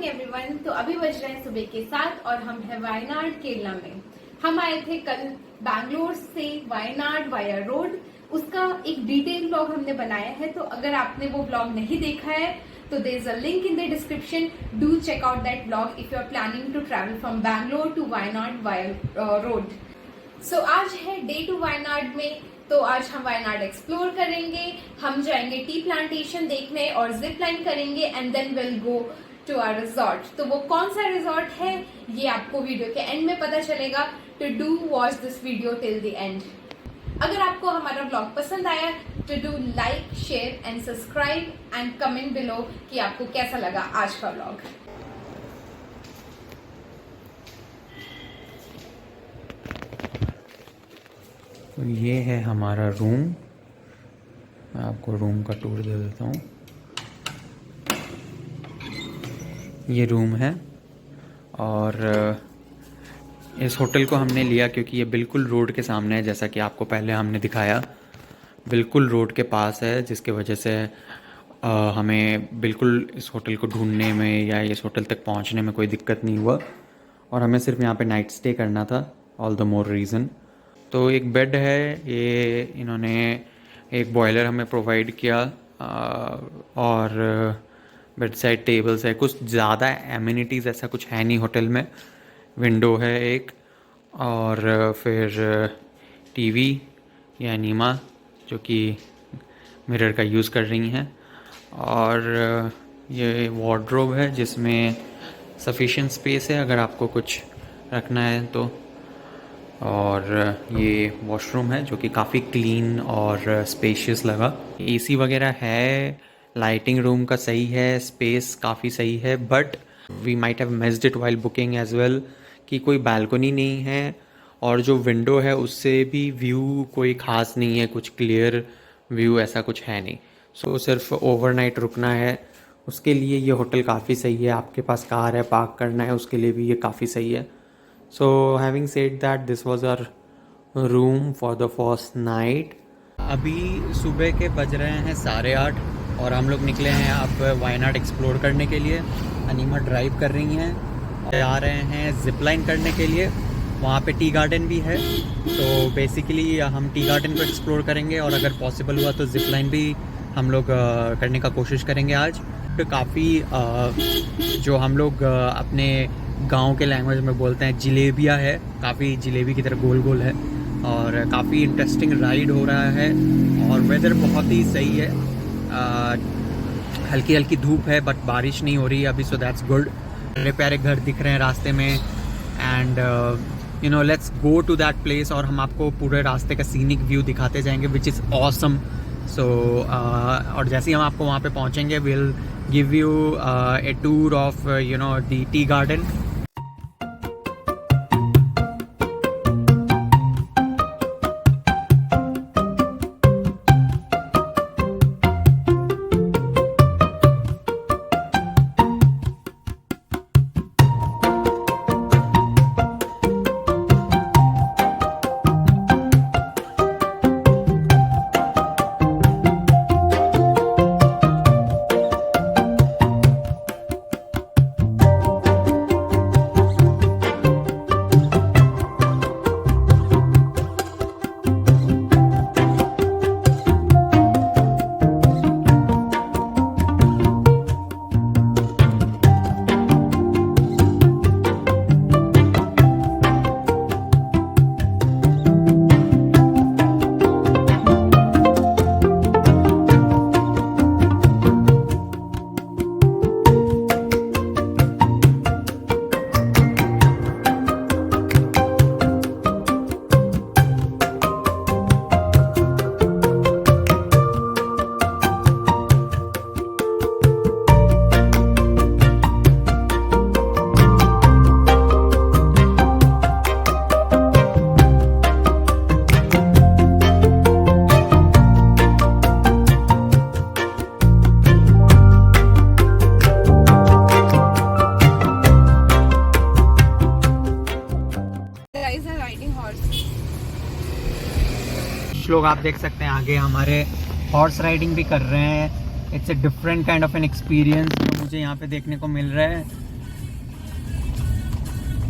Everyone. तो अभी बज रहे हैं सुबह के 7 और हम हैं वायनाड केरला में। हम आए थे कल बैंगलोर से वायनाड वाया रोड। उसका एक डिटेल ब्लॉग हमने बनाया है, तो अगर आपने वो ब्लॉग नहीं देखा है तो there is a link in the description. Do check out that blog if you are planning to travel from Bangalore to Wayanad via road. So आज है डे 2 वायनाड में, तो आज हम वायनाड एक्सप्लोर करेंगे। हम जाएंगे टी प्लांटेशन देखने और जिप लाइन करेंगे and then will go to our resort. तो वो कौन सा रिजॉर्ट है ये आपको वीडियो के एंड में पता चलेगा। To do watch this video till the end. अगर आपको हमारा ब्लॉग पसंद आया तो do like, share and subscribe and comment below कि आपको कैसा लगा आज का ब्लॉग। तो ये है हमारा रूम। मैं आपको रूम का टूर दे देता हूँ। ये रूम है और इस होटल को हमने लिया क्योंकि ये बिल्कुल रोड के सामने है, जैसा कि आपको पहले हमने दिखाया। बिल्कुल रोड के पास है, जिसके वजह से हमें बिल्कुल इस होटल को ढूंढने में या इस होटल तक पहुंचने में कोई दिक्कत नहीं हुआ। और हमें सिर्फ यहाँ पे नाइट स्टे करना था, ऑल द मोर रीज़न। तो एक बेड है, ये इन्होंने एक बॉयलर हमें प्रोवाइड किया और बेड साइड टेबल्स है। कुछ ज़्यादा एमिनिटीज़ ऐसा कुछ है नहीं होटल में। विंडो है एक, और फिर टीवी या नीमा जो कि मिरर का यूज़ कर रही हैं, और ये वार्डरोब है जिसमें सफिशिएंट स्पेस है अगर आपको कुछ रखना है तो। और ये वॉशरूम है जो कि काफ़ी क्लीन और स्पेशियस लगा। एसी वगैरह है, लाइटिंग रूम का सही है, स्पेस काफ़ी सही है, but we might have missed it while booking as well कि कोई बालकनी नहीं है, और जो विंडो है उससे भी व्यू कोई ख़ास नहीं है, कुछ क्लियर व्यू ऐसा कुछ है नहीं। सो सिर्फ ओवरनाइट रुकना है, उसके लिए ये होटल काफ़ी सही है। आपके पास कार है, पार्क करना है, उसके लिए भी ये काफ़ी सही है। So having said that, this was our room for the first night. अभी सुबह के बज रहे हैं 8:30 और हम लोग निकले हैं अब वायनाड एक्सप्लोर करने के लिए। अनीमा ड्राइव कर रही हैं, जा रहे हैं जिप लाइन करने के लिए। वहाँ पे टी गार्डन भी है, तो बेसिकली हम टी गार्डन को एक्सप्लोर करेंगे और अगर पॉसिबल हुआ तो जिप लाइन भी हम लोग करने का कोशिश करेंगे आज। तो काफ़ी जो हम लोग अपने गांव के लैंग्वेज में बोलते हैं जलेबिया है, काफ़ी जलेबी की तरह गोल गोल है, और काफ़ी इंटरेस्टिंग राइड हो रहा है। और वेदर बहुत ही सही है, हल्की हल्की धूप है बट बारिश नहीं हो रही है अभी, सो दैट्स गुड। मेरे प्यारे घर दिख रहे हैं रास्ते में, and you know let's go to that place और हम आपको पूरे रास्ते का सीनिक व्यू दिखाते जाएंगे विच इज़ ऑसम। सो और जैसे ही हम आपको वहाँ पे पहुँचेंगे will give U A tour of you know the tea garden. कुछ लोग आप देख सकते हैं आगे हमारे हॉर्स राइडिंग भी कर रहे हैं। It's a different kind of an experience जो मुझे यहाँ पे देखने को मिल रहा है।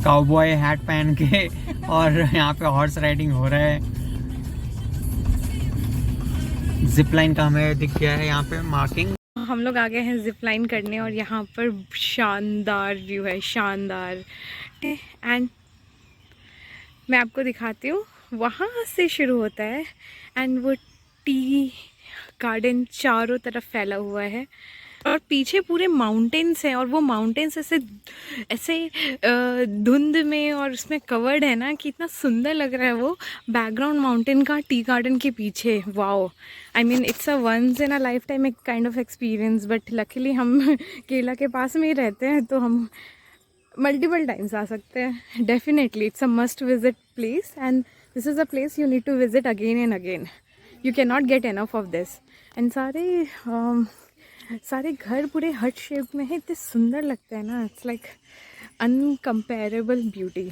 काउबॉय हैट पहन के और यहाँ पे हॉर्स राइडिंग हो रहा है। जिप लाइन का हमें दिख गया है यहाँ पे मार्किंग। हम लोग आ गए हैं जिप लाइन करने और यहाँ पर शानदार व्यू है, शानदार। एंड मैं आपको दिखाती हूँ, वहाँ से शुरू होता है एंड वो टी गार्डन चारों तरफ फैला हुआ है और पीछे पूरे माउंटेन्स हैं और वो माउंटेन्स ऐसे ऐसे धुंध में और उसमें कवर्ड है ना कि इतना सुंदर लग रहा है वो बैकग्राउंड माउंटेन का टी गार्डन के पीछे। Wow, I mean it's a once in a lifetime एक kind of experience. But luckily हम केला के पास में ही रहते हैं तो हम मल्टीपल टाइम्स आ सकते हैं। Definitely it's a must visit place and this is a place you need to visit again and again. You can not get enough of this. And सारे घर पूरे हट शेप में है, इतने सुंदर लगते हैं ना। It's like uncomparable beauty.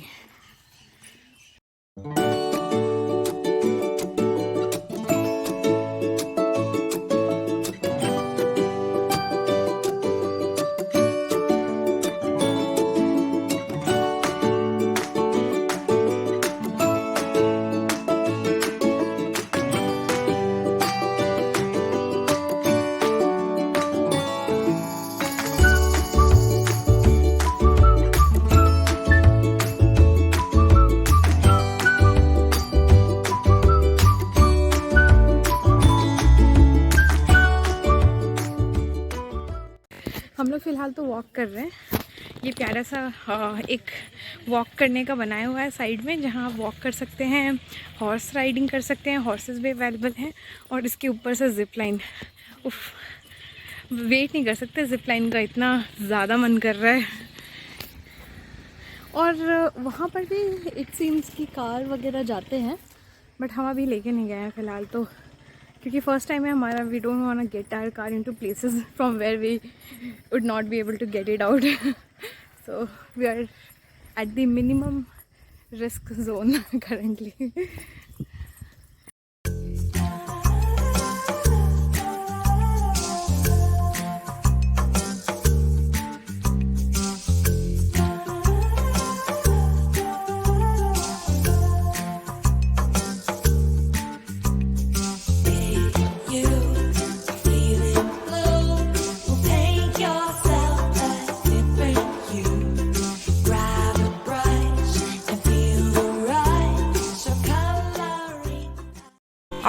हम लोग फ़िलहाल तो वॉक कर रहे हैं। ये प्यारा सा एक वॉक करने का बनाया हुआ है साइड में, जहाँ आप वॉक कर सकते हैं, हॉर्स राइडिंग कर सकते हैं, हॉर्सेस भी अवेलेबल हैं और इसके ऊपर से जिप लाइन। उफ, वेट नहीं कर सकते जिप लाइन का, इतना ज़्यादा मन कर रहा है। और वहाँ पर भी इट सीम्स की कार वगैरह जाते हैं बट हम अभी लेके नहीं गए हैं फ़िलहाल तो, क्योंकि फर्स्ट टाइम है हमारा। We don't want to get our car into places from where we would not be able to get it out. So we are at the minimum risk zone currently.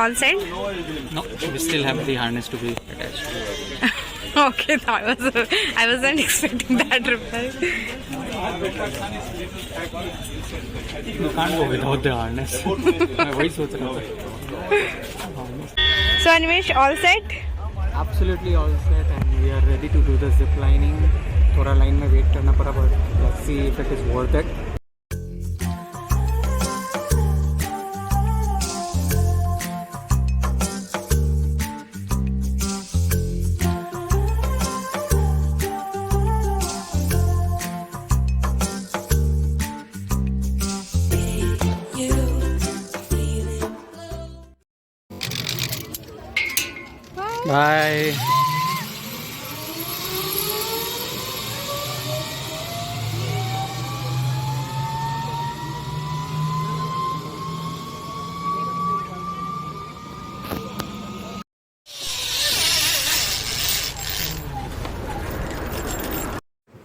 All set? No, we still have the harness to be attached. Okay, I wasn't expecting that reply. You can't go without the harness. मैं वही सोच रहा था। So Animesh, all set? Absolutely all set and we are ready to do the zip lining. थोड़ा line में wait करना पड़ा but let's see if it is worth it. Bye.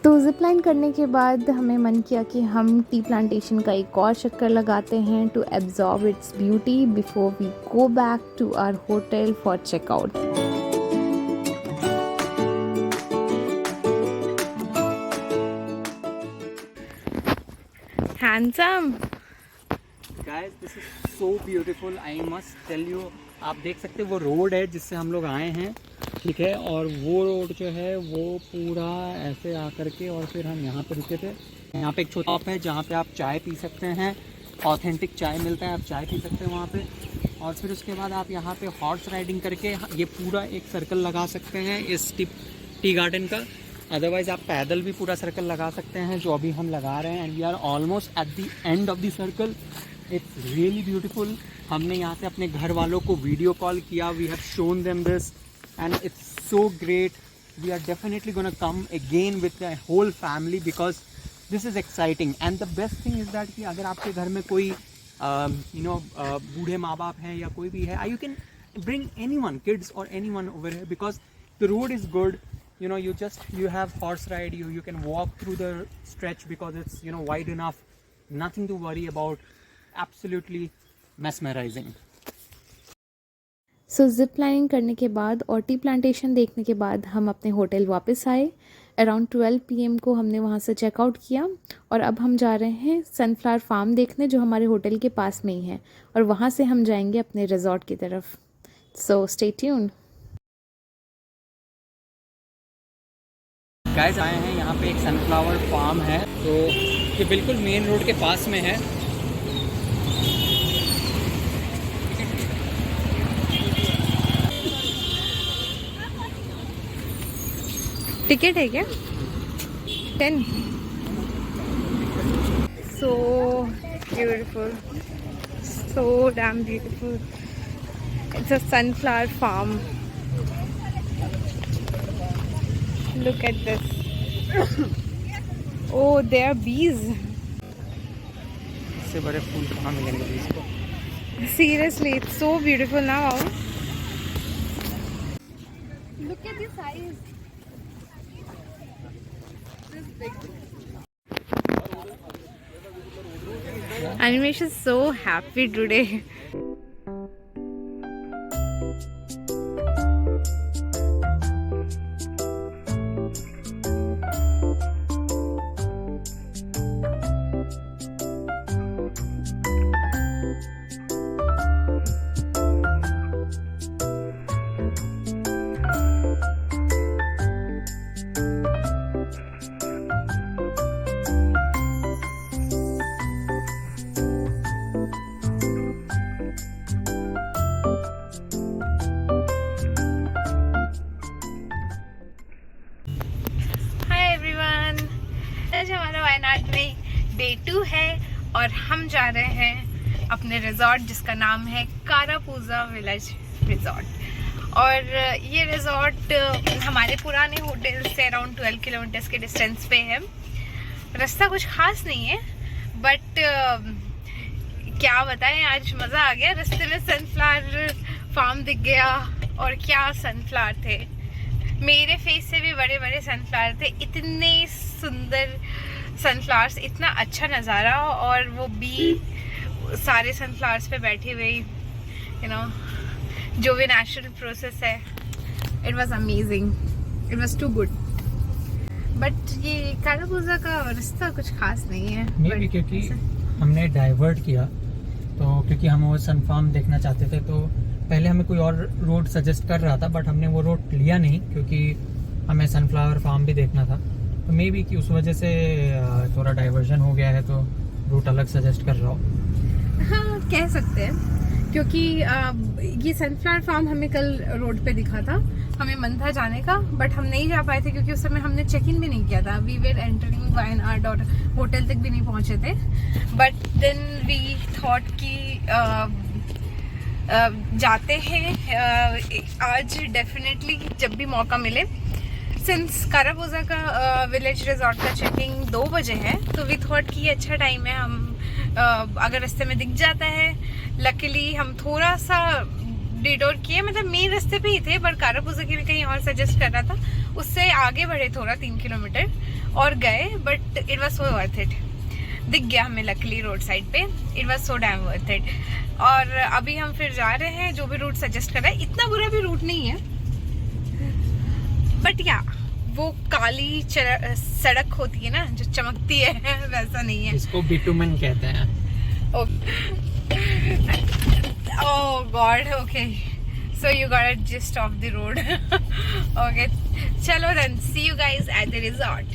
तो जिप लाइन करने के बाद हमें मन किया कि हम टी प्लांटेशन का एक और चक्कर लगाते हैं to absorb its beauty before we go back to our hotel for checkout. Handsome Guys, this is so beautiful. I must tell you. आप देख सकते हैं वो रोड है जिससे हम लोग आए हैं, ठीक है, और वो रोड जो है वो पूरा ऐसे आकर के और फिर हम यहाँ पे रुके थे। यहाँ पे एक छोटा शॉप है जहाँ पे आप चाय पी सकते हैं, ऑथेंटिक चाय मिलता है, आप चाय पी सकते हैं वहाँ पे। और फिर उसके बाद आप यहाँ पे हॉर्स राइडिंग करके ये पूरा एक सर्कल लगा सकते हैं इस टी गार्डन का। अदरवाइज़ आप पैदल भी पूरा सर्कल लगा सकते हैं जो अभी हम लगा रहे हैं। And we are almost at the end of the circle. It's really beautiful. हमने यहाँ से अपने घर वालों को वीडियो कॉल किया, we have shown them this and it's so great. We are definitely gonna come again with the whole family because this is exciting. And the best thing is that कि अगर आपके घर में कोई बूढ़े माँ बाप हैं या कोई भी है, you can bring anyone, kids or anyone over here, because the road is good. You have horse ride, you can walk through the stretch because it's wide enough, nothing to worry about, absolutely mesmerizing. So zip lining करने के बाद और T plantation देखने के बाद हम अपने hotel वापस आए। अराउंड 12 PM को हमने वहाँ से चेकआउट किया और अब हम जा रहे हैं सनफ्लावर फार्म देखने जो हमारे होटल के पास में ही है, और वहाँ से हम जाएंगे अपने रिजॉर्ट की तरफ। So stay tuned. गाइस आए हैं यहाँ पे एक सनफ्लावर फार्म है, तो ये बिल्कुल मेन रोड के पास में है। टिकट है क्या? 10। So beautiful, so damn beautiful. It's a sunflower farm. Look at this. Oh, there are bees. इससे बड़े फूल कहाँ मिलेंगे इसको? Seriously, it's so beautiful now. Look at the size. This big. Animation is so happy today. आज हमारा वायनाड में day 2 है और हम जा रहे हैं अपने रिजॉर्ट जिसका नाम है कारापूजा विलेज रिजॉर्ट। और ये रिजॉर्ट हमारे पुराने होटल से अराउंड 12 किलोमीटर्स के डिस्टेंस पे है। रास्ता कुछ खास नहीं है बट क्या बताएं, आज मज़ा आ गया। रास्ते में सनफ्लावर फार्म दिख गया और क्या सनफ्लावर थे, मेरे फेस से भी बड़े बड़े सनफ्लावर थे। इतने सुंदर सनफ्लावर्स, इतना अच्छा नज़ारा, और वो बी सारे सनफ्लावर्स पे बैठी हुई, जो भी नेचुरल प्रोसेस है। It was amazing, it was too good. But ये कारापूजा का रास्ता कुछ खास नहीं है। Maybe क्योंकि हमने डाइवर्ट किया, तो क्योंकि हम वो सन फार्म देखना चाहते थे, तो पहले हमें कोई और रोड सजेस्ट कर रहा था बट हमने वो रोड लिया नहीं क्योंकि हमें सनफ्लावर फार्म भी देखना था। तो मे बी कि उस वजह से थोड़ा डाइवर्जन हो गया है, तो रूट अलग सजेस्ट कर रहा हूँ। हाँ, कह सकते हैं, क्योंकि ये सनफ्लावर फार्म हमें कल रोड पे दिखा था, हमें मन था जाने का बट हम नहीं जा पाए थे क्योंकि उस समय हमने चेक इन भी नहीं किया था। वी वेर एंटरिंग वायनाड और होटल तक भी नहीं पहुँचे थे। बट देन वी थॉट कि जाते हैं आज डेफिनेटली जब भी मौका मिले। सिंस कारापूजा का विलेज रिजॉर्ट का चेकिंग 2 बजे है, तो वी थॉट कि ये अच्छा टाइम है। हम अगर रास्ते में दिख जाता है, लकीली हम थोड़ा सा डिटोर किए, मतलब मेन रास्ते पे ही थे पर कारापूजा के लिए कहीं और सजेस्ट कर रहा था, उससे आगे बढ़े थोड़ा 3 किलोमीटर और गए। But it was so worth it, दिख गया हमें लकीली रोड साइड पे। It was so damn worth it. और अभी हम फिर जा रहे हैं, जो भी रूट सजेस्ट कर रहा है, इतना बुरा भी रूट नहीं है बट या वो काली सड़क होती है ना जो चमकती है, वैसा नहीं है। इसको बिटुमेन कहते हैं। Oh God, okay, so you got a gist of the road. Okay, चलो then, see you guys at the resort.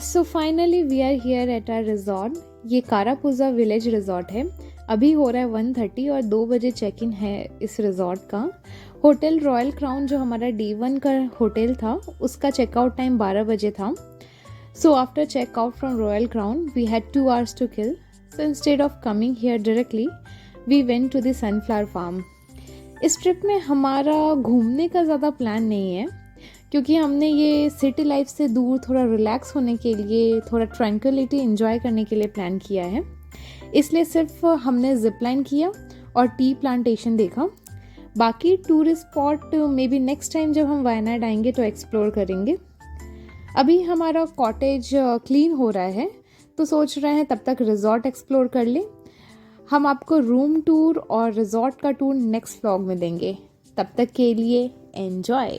So finally we are here at our resort. ये कारापूजा विलेज रिजॉर्ट है। अभी हो रहा है 1:30 और 2 बजे चेक इन है इस रिजॉर्ट का। होटल रॉयल क्राउन जो हमारा D1 का होटल था, उसका चेकआउट टाइम 12 बजे था। So after checkout from Royal Crown we had 2 hours to kill. So instead of coming here directly, we went to the sunflower farm. इस trip में हमारा घूमने का ज़्यादा प्लान नहीं है, क्योंकि हमने ये सिटी लाइफ से दूर थोड़ा रिलैक्स होने के लिए, थोड़ा ट्रैंक्विलिटी एंजॉय करने के लिए प्लान किया है. इसलिए सिर्फ हमने जिप लाइन किया और टी प्लांटेशन देखा. बाकी tourist spot may be next time जब हम वायनाड आएंगे तो एक्सप्लोर करेंगे. अभी हमारा कॉटेज क्लीन हो रहा है, तो सोच रहे हैं तब तक रिजॉर्ट एक्सप्लोर कर लें. हम आपको रूम टूर और रिजॉर्ट का टूर नेक्स्ट व्लॉग में देंगे. तब तक के लिए एन्जॉय.